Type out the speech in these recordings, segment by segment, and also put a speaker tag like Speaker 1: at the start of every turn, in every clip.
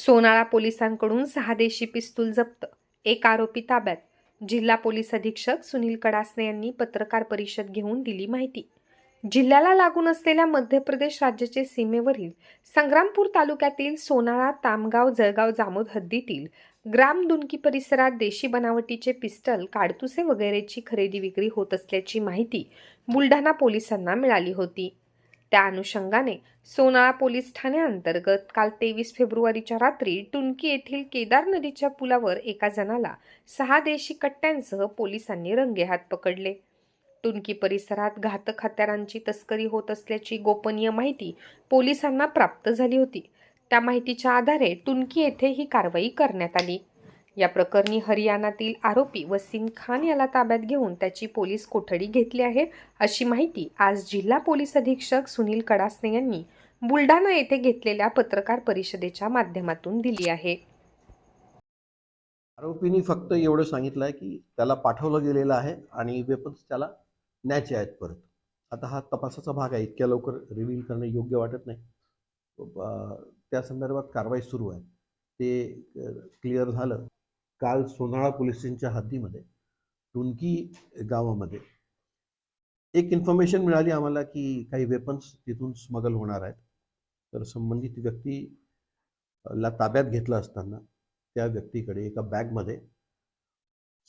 Speaker 1: सोनाळा पोलिसांकडून 6 देशी पिस्तूल जप्त, एक आरोपी ताब्यात. जिल्हा पोलीस अधीक्षक सुनील कडासने यांनी पत्रकार परिषद घेऊन दिली माहिती. जिल्ह्याला लागून असलेल्या मध्य प्रदेश राज्याचे सीमेवरील संग्रामपूर तालुक्यातील सोनाळा, तामगाव, जळगाव, जामोद हद्दीतील ग्राम दुनकी परिसरात देशी बनावटीचे पिस्टल, काडतुसे वगैरेची खरेदी विक्री होत असल्याची माहिती बुलढाणा पोलिसांना मिळाली होती. त्या अनुषंगाने सोनाळा पोलीस ठाण्याअंतर्गत काल 23 फेब्रुवारीच्या रात्री टुनकी येथील केदार नदीच्या पुलावर एका जणाला 6 देशी कट्ट्यांसह पोलिसांनी रंगेहात पकडले. टुनकी परिसरात घातक हत्यारांची तस्करी होत असल्याची गोपनीय माहिती पोलिसांना प्राप्त झाली होती. त्या माहितीच्या आधारे टुनकी येथे ही कारवाई करण्यात आली. या प्रकरणी हरियाणातील आरोपी वसीम खान याला ताब्यात घेऊन त्याची पोलीस कोठडी घेतली आहे, अशी माहिती आज जिल्हा पोलीस अधीक्षक सुनील कडासने यांनी बुलढाणा येथे घेतलेल्या पत्रकार परिषदेच्या माध्यमातून दिली आहे.
Speaker 2: आरोपींनी फक्त एवढं सांगितलं आहे की त्याला पाठवलं गेलेलं आहे आणि वेपन्स त्याला न्यायचे आहेत परत. आता हा तपासाचा भाग आहे, इतक्या लवकर रिव्हील करणं योग्य वाटत नाही. त्या संदर्भात कारवाई सुरू आहे. ते क्लिअर झालं. काल सोनाळा पोलीस स्टेशनच्या हद्दीमध्ये टुनकी गावामध्ये एक इन्फॉर्मेशन मिळाली आम्हाला की काही वेपन्स तिथून स्मगल होणार आहेत. तर संबंधित व्यक्तीला ताब्यात घेतलं असताना त्या व्यक्तीकडे एका बॅगमध्ये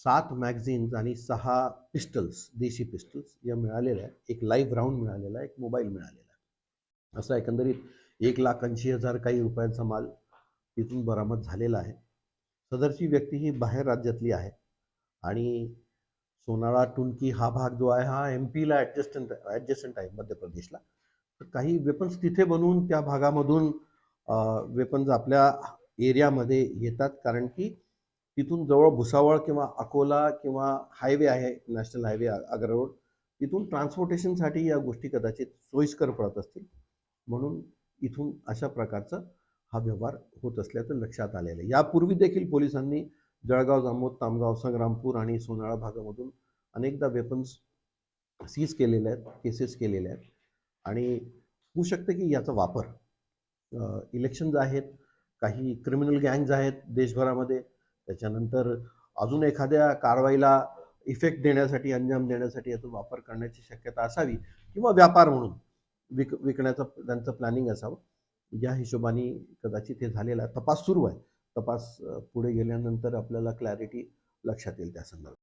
Speaker 2: 7 मॅगझिन्स आणि 6 पिस्टल्स, देशी पिस्टल्स या मिळालेल्या आहेत. एक लाईव्ह राऊंड मिळालेला आहे, एक मोबाईल मिळालेला आहे. असं एकंदरीत 1,80,000 काही रुपयांचा माल तिथून बरामद झालेला आहे. सदरची व्यक्ती ही बाहेर राज्यातली आहे आणि सोनाळा टुनकी हा भाग जो आहे हा MP ला ॲडजस्टंट आहे, मध्य प्रदेशला. तर काही वेपन्स तिथे बनवून त्या भागामधून वेपन्स आपल्या एरियामध्ये येतात, कारण की तिथून जवळ भुसावळ किंवा अकोला किंवा हायवे आहे, नॅशनल हायवे आग्रा रोड, तिथून ट्रान्सपोर्टेशनसाठी या गोष्टी कदाचित सोयीस्कर पडत असतील, म्हणून इथून अशा प्रकारचा हा व्यवहार होत असल्याचं लक्षात आलेलं आहे. यापूर्वी देखील पोलिसांनी जळगाव, जामोद, तामगाव, संग्रामपूर आणि सोनाळा भागामधून अनेकदा वेपन्स सीज केलेले आहेत, केसेस केलेल्या आहेत आणि होऊ शकते की याचा वापर इलेक्शन्स आहेत, काही क्रिमिनल गँग्ज आहेत देशभरामध्ये, त्याच्यानंतर अजून एखाद्या कारवाईला इफेक्ट देण्यासाठी, अंजाम देण्यासाठी याचा वापर करण्याची शक्यता असावी किंवा व्यापार म्हणून विकण्याचं त्यांचं प्लॅनिंग असावं. या हिशोबाने कदाचित हे झालेला आहे. तपास सुरू आहे. तपास पुढे गेल्यानंतर आपल्याला क्लॅरिटी लक्षात येईल त्या संदर्भात.